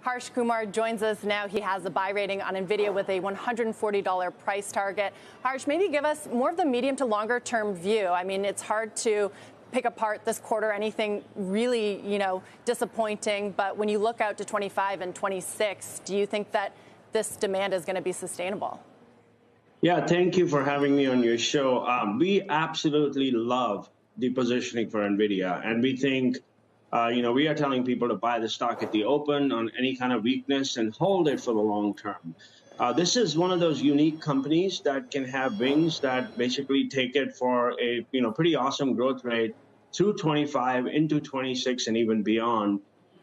Harsh Kumar joins us now. He has a buy rating on NVIDIA with a $140 price target. Harsh, maybe give us more of the medium to longer term view. I mean, it's hard to pick apart this quarter anything really, disappointing. But when you look out to 25 and 26, do you think that this demand is going to be sustainable? Yeah, thank you for having me on your show. We absolutely love the positioning for NVIDIA, and we think, we are telling people to buy the stock at the open on any kind of weakness and hold it for the long term. This is one of those unique companies that can have wings that basically take it for a pretty awesome growth rate through 25 into 26 and even beyond.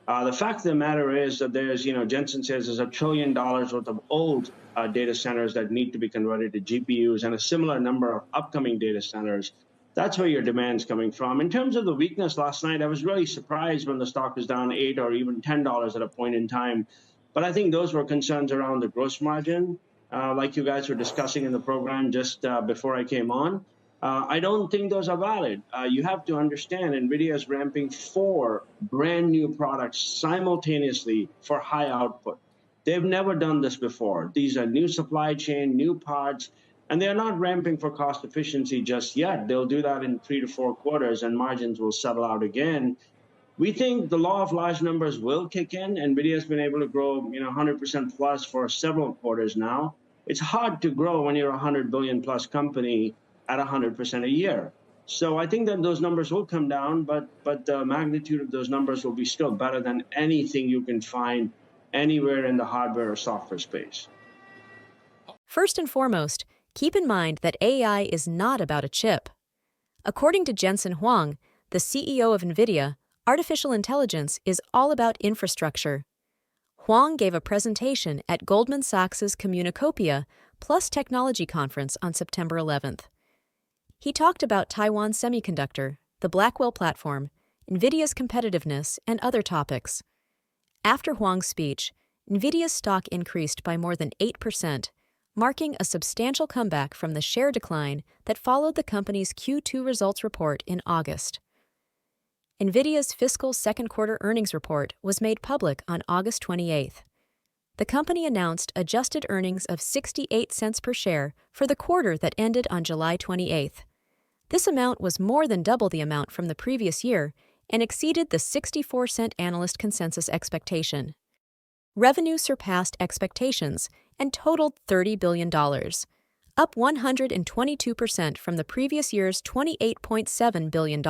The fact of the matter is that there's, Jensen says there's $1 trillion worth of old data centers that need to be converted to GPUs and a similar number of upcoming data centers. That's where your demand's coming from. In terms of the weakness last night, I was really surprised when the stock was down $8 or even $10 at a point in time. But I think those were concerns around the gross margin, like you guys were discussing in the program just before I came on. I don't think those are valid. You have to understand NVIDIA is ramping 4 brand new products simultaneously for high output. They've never done this before. These are new supply chain, new parts, and they're not ramping for cost efficiency just yet. They'll do that in 3 to 4 quarters and margins will settle out again. We think the law of large numbers will kick in. NVIDIA has been able to grow 100% plus for several quarters now. It's hard to grow when you're a 100 billion plus company at 100% a year. So I think that those numbers will come down, but the magnitude of those numbers will be still better than anything you can find anywhere in the hardware or software space. First and foremost, keep in mind that AI is not about a chip. According to Jensen Huang, the CEO of NVIDIA, artificial intelligence is all about infrastructure. Huang gave a presentation at Goldman Sachs' Communicopia Plus Technology Conference on September 11th. He talked about Taiwan Semiconductor, the Blackwell platform, NVIDIA's competitiveness, and other topics. After Huang's speech, NVIDIA's stock increased by more than 8%, marking a substantial comeback from the share decline that followed the company's Q2 results report in August. NVIDIA's fiscal second quarter earnings report was made public on August 28th. The company announced adjusted earnings of 68 cents per share for the quarter that ended on July 28th. This amount was more than double the amount from the previous year and exceeded the 64-cent analyst consensus expectation. Revenue surpassed expectations and totaled $30 billion, up 122% from the previous year's $28.7 billion.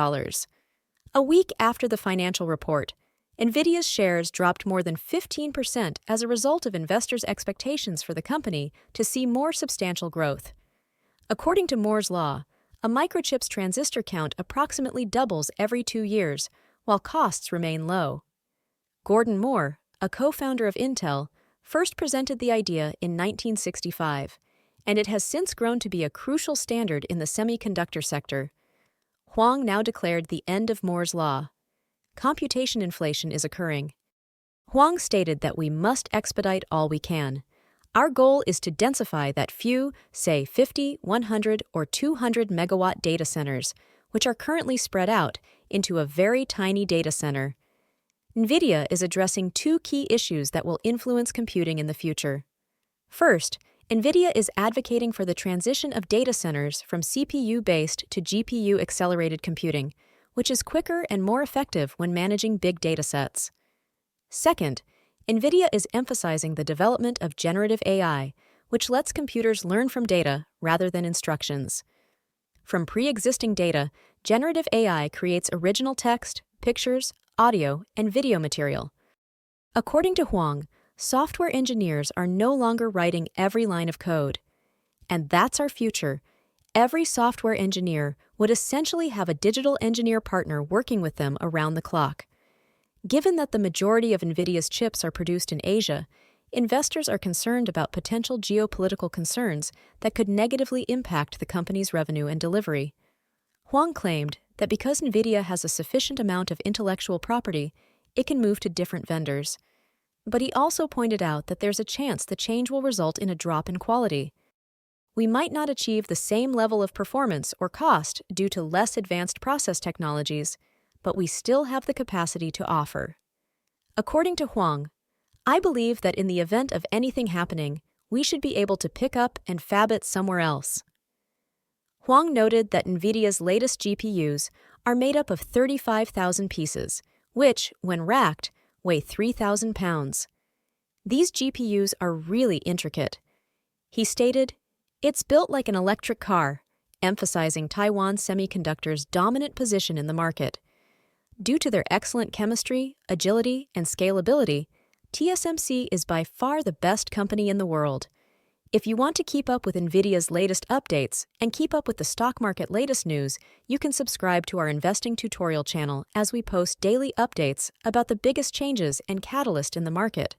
A week after the financial report, NVIDIA's shares dropped more than 15% as a result of investors' expectations for the company to see more substantial growth. According to Moore's law, a microchip's transistor count approximately doubles every 2 years, while costs remain low. Gordon Moore, a co-founder of Intel, first presented the idea in 1965, and it has since grown to be a crucial standard in the semiconductor sector. Huang now declared the end of Moore's law. Computation inflation is occurring. Huang stated that we must expedite all we can. Our goal is to densify that few, say 50, 100, or 200 megawatt data centers, which are currently spread out, into a very tiny data center. NVIDIA is addressing 2 key issues that will influence computing in the future. First, NVIDIA is advocating for the transition of data centers from CPU-based to GPU-accelerated computing, which is quicker and more effective when managing big data sets. Second, NVIDIA is emphasizing the development of generative AI, which lets computers learn from data rather than instructions. From pre-existing data, generative AI creates original text, pictures, audio, and video material. According to Huang, software engineers are no longer writing every line of code. And that's our future. Every software engineer would essentially have a digital engineer partner working with them around the clock. Given that the majority of NVIDIA's chips are produced in Asia, investors are concerned about potential geopolitical concerns that could negatively impact the company's revenue and delivery. Huang claimed that because NVIDIA has a sufficient amount of intellectual property, it can move to different vendors. But he also pointed out that there's a chance the change will result in a drop in quality. We might not achieve the same level of performance or cost due to less advanced process technologies, but we still have the capacity to offer. According to Huang, I believe that in the event of anything happening, we should be able to pick up and fab it somewhere else. Huang noted that NVIDIA's latest GPUs are made up of 35,000 pieces, which, when racked, weigh 3,000 pounds. These GPUs are really intricate. He stated, "It's built like an electric car," emphasizing Taiwan Semiconductor's dominant position in the market. Due to their excellent chemistry, agility, and scalability, TSMC is by far the best company in the world. If you want to keep up with NVIDIA's latest updates and keep up with the stock market latest news, you can subscribe to our investing tutorial channel as we post daily updates about the biggest changes and catalysts in the market.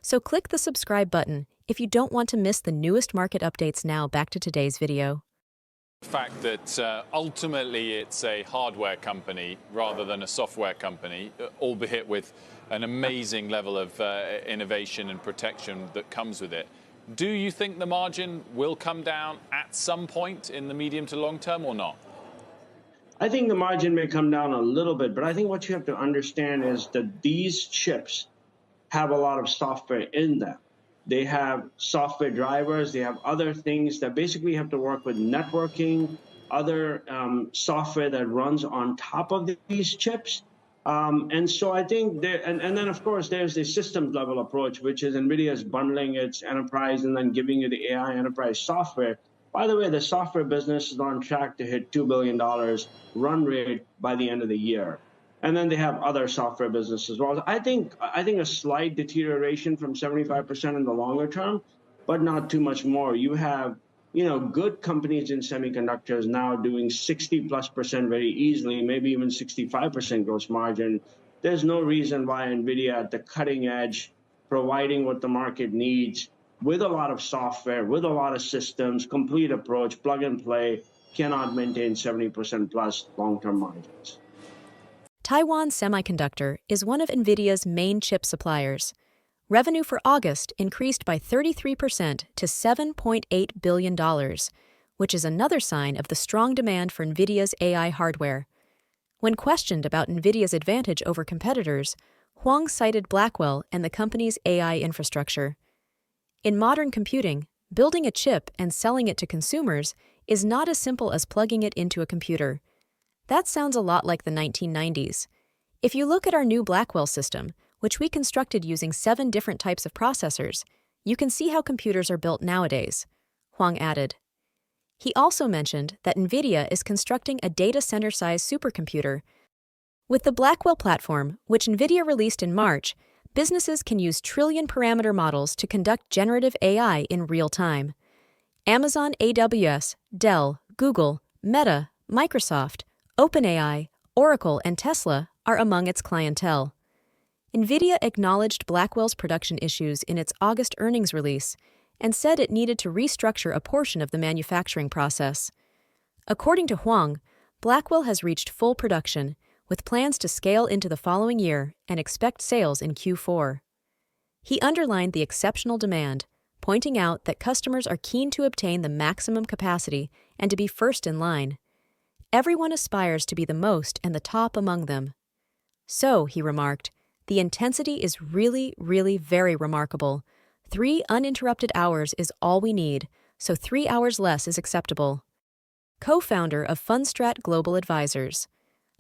So click the subscribe button if you don't want to miss the newest market updates. Now back to today's video. The fact that ultimately it's a hardware company rather than a software company, albeit with an amazing level of innovation and protection that comes with it. Do you think the margin will come down at some point in the medium to long term or not? I think the margin may come down a little bit, but I think what you have to understand is that these chips have a lot of software in them. They have software drivers, they have other things that basically have to work with networking, other software that runs on top of these chips. And so I think and then of course there's the systems level approach, which is NVIDIA's bundling its enterprise and then giving you the AI enterprise software. By the way, the software business is on track to hit $2 billion run rate by the end of the year. And then they have other software businesses as well. So I think a slight deterioration from 75% in the longer term, but not too much more. You have good companies in semiconductors now doing 60+% very easily, maybe even 65% gross margin. There's no reason why NVIDIA at the cutting edge, providing what the market needs with a lot of software, with a lot of systems, complete approach, plug and play, cannot maintain 70% plus long-term margins. Taiwan Semiconductor is one of NVIDIA's main chip suppliers. Revenue for August increased by 33% to $7.8 billion, which is another sign of the strong demand for NVIDIA's AI hardware. When questioned about NVIDIA's advantage over competitors, Huang cited Blackwell and the company's AI infrastructure. In modern computing, building a chip and selling it to consumers is not as simple as plugging it into a computer. That sounds a lot like the 1990s. If you look at our new Blackwell system, which we constructed using 7 different types of processors, you can see how computers are built nowadays, Huang added. He also mentioned that NVIDIA is constructing a data center-sized supercomputer. With the Blackwell platform, which NVIDIA released in March, businesses can use trillion-parameter models to conduct generative AI in real time. Amazon AWS, Dell, Google, Meta, Microsoft, OpenAI, Oracle, and Tesla are among its clientele. NVIDIA acknowledged Blackwell's production issues in its August earnings release and said it needed to restructure a portion of the manufacturing process. According to Huang, Blackwell has reached full production, with plans to scale into the following year and expect sales in Q4. He underlined the exceptional demand, pointing out that customers are keen to obtain the maximum capacity and to be first in line. Everyone aspires to be the most and the top among them. So, he remarked, the intensity is really, really very remarkable. 3 uninterrupted hours is all we need, so 3 hours less is acceptable. Co-founder of Fundstrat Global Advisors,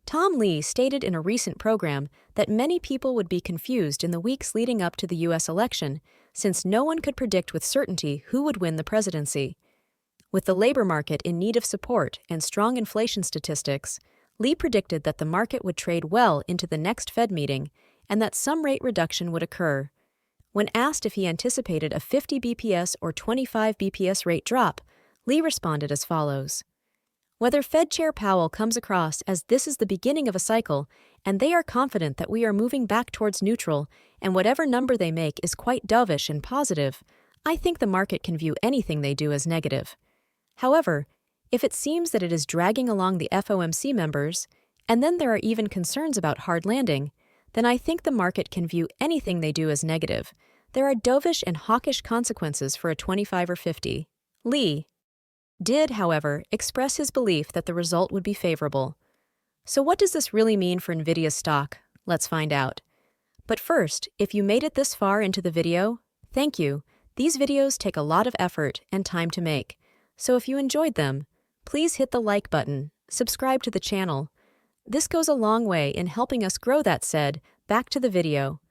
Tom Lee stated in a recent program that many people would be confused in the weeks leading up to the U.S. election, since no one could predict with certainty who would win the presidency. With the labor market in need of support and strong inflation statistics, Lee predicted that the market would trade well into the next Fed meeting and that some rate reduction would occur. When asked if he anticipated a 50 BPS or 25 BPS rate drop, Lee responded as follows. Whether Fed Chair Powell comes across as this is the beginning of a cycle and they are confident that we are moving back towards neutral and whatever number they make is quite dovish and positive, I think the market can view anything they do as negative. However, if it seems that it is dragging along the FOMC members, and then there are even concerns about hard landing, then I think the market can view anything they do as negative. There are dovish and hawkish consequences for a 25 or 50. Lee did, however, express his belief that the result would be favorable. So what does this really mean for NVIDIA stock? Let's find out. But first, if you made it this far into the video, thank you. These videos take a lot of effort and time to make. So if you enjoyed them, please hit the like button, subscribe to the channel. This goes a long way in helping us grow. That said, back to the video.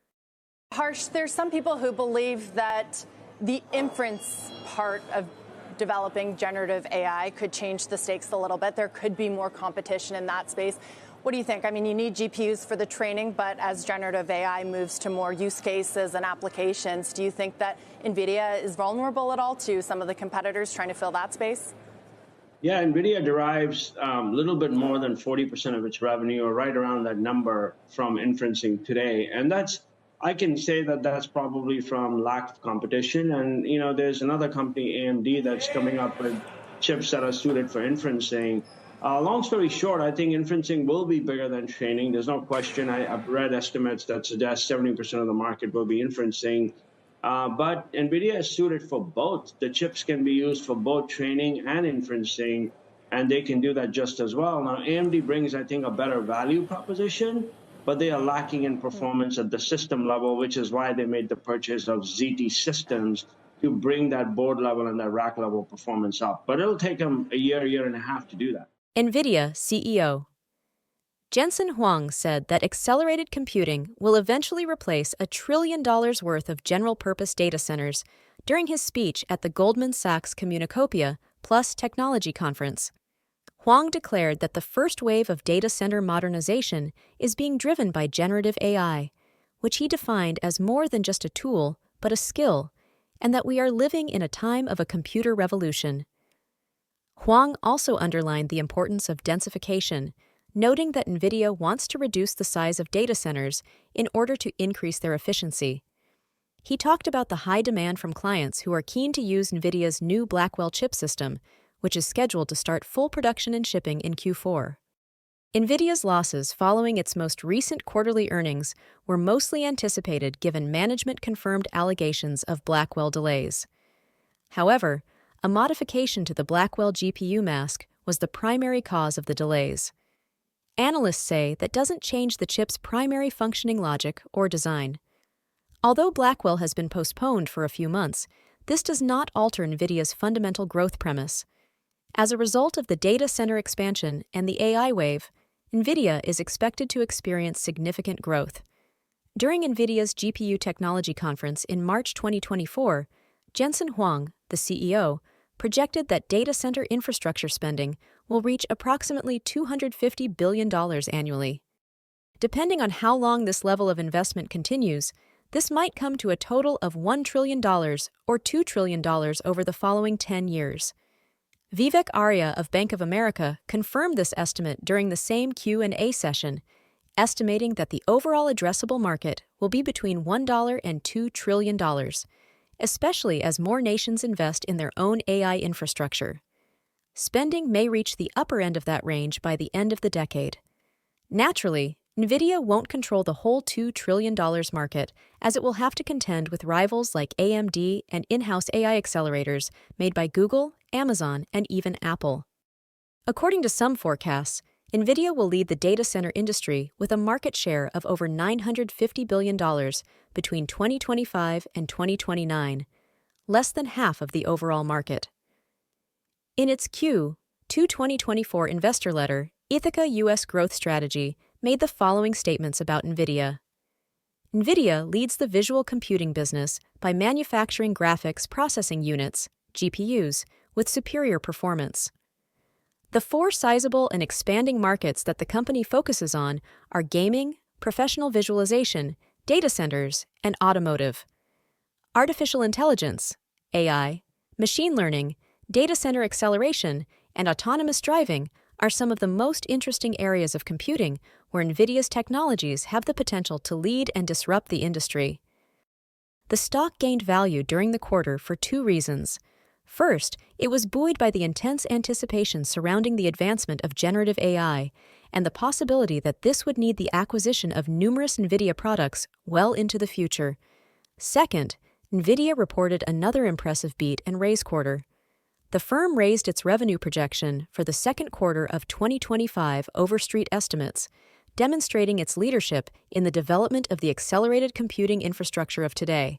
Harsh, there's some people who believe that the inference part of developing generative AI could change the stakes a little bit. There could be more competition in that space. What do you think? I mean, you need GPUs for the training, but as generative AI moves to more use cases and applications, do you think that NVIDIA is vulnerable at all to some of the competitors trying to fill that space? Yeah, NVIDIA derives a little bit more than 40% of its revenue, or right around that number, from inferencing today. And I can say that that's probably from lack of competition. And, there's another company, AMD, that's coming up with chips that are suited for inferencing. Long story short, I think inferencing will be bigger than training. There's no question. I've read estimates that suggest 70% of the market will be inferencing. But NVIDIA is suited for both. The chips can be used for both training and inferencing, and they can do that just as well. Now, AMD brings, I think, a better value proposition, but they are lacking in performance at the system level, which is why they made the purchase of ZT Systems to bring that board level and that rack level performance up. But it'll take them a year and a half to do that. NVIDIA CEO Jensen Huang said that accelerated computing will eventually replace $1 trillion worth of general-purpose data centers during his speech at the Goldman Sachs Communacopia Plus Technology Conference. Huang declared that the first wave of data center modernization is being driven by generative AI, which he defined as more than just a tool, but a skill, and that we are living in a time of a computer revolution. Huang also underlined the importance of densification, noting that NVIDIA wants to reduce the size of data centers in order to increase their efficiency. He talked about the high demand from clients who are keen to use NVIDIA's new Blackwell chip system, which is scheduled to start full production and shipping in Q4. NVIDIA's losses following its most recent quarterly earnings were mostly anticipated given management-confirmed allegations of Blackwell delays. However, a modification to the Blackwell GPU mask was the primary cause of the delays. Analysts say that doesn't change the chip's primary functioning logic or design. Although Blackwell has been postponed for a few months, this does not alter NVIDIA's fundamental growth premise. As a result of the data center expansion and the AI wave, NVIDIA is expected to experience significant growth. During NVIDIA's GPU Technology Conference in March 2024, Jensen Huang, the CEO, projected that data center infrastructure spending will reach approximately $250 billion annually. Depending on how long this level of investment continues, this might come to a total of $1 trillion or $2 trillion over the following 10 years. Vivek Arya of Bank of America confirmed this estimate during the same Q&A session, estimating that the overall addressable market will be between $1 and $2 trillion, especially as more nations invest in their own AI infrastructure. Spending may reach the upper end of that range by the end of the decade. Naturally, NVIDIA won't control the whole $2 trillion market, as it will have to contend with rivals like AMD and in-house AI accelerators made by Google, Amazon, and even Apple. According to some forecasts, NVIDIA will lead the data center industry with a market share of over $950 billion between 2025 and 2029, less than half of the overall market. In its Q2 2024 investor letter, Ithaca U.S. Growth Strategy made the following statements about NVIDIA. NVIDIA leads the visual computing business by manufacturing graphics processing units, GPUs, with superior performance. The four sizable and expanding markets that the company focuses on are gaming, professional visualization, data centers, and automotive. Artificial intelligence, AI, machine learning, data center acceleration, and autonomous driving are some of the most interesting areas of computing where NVIDIA's technologies have the potential to lead and disrupt the industry. The stock gained value during the quarter for two reasons. First, it was buoyed by the intense anticipation surrounding the advancement of generative AI and the possibility that this would need the acquisition of numerous NVIDIA products well into the future. Second, NVIDIA reported another impressive beat and raise quarter. The firm raised its revenue projection for the second quarter of 2025 over street estimates, demonstrating its leadership in the development of the accelerated computing infrastructure of today.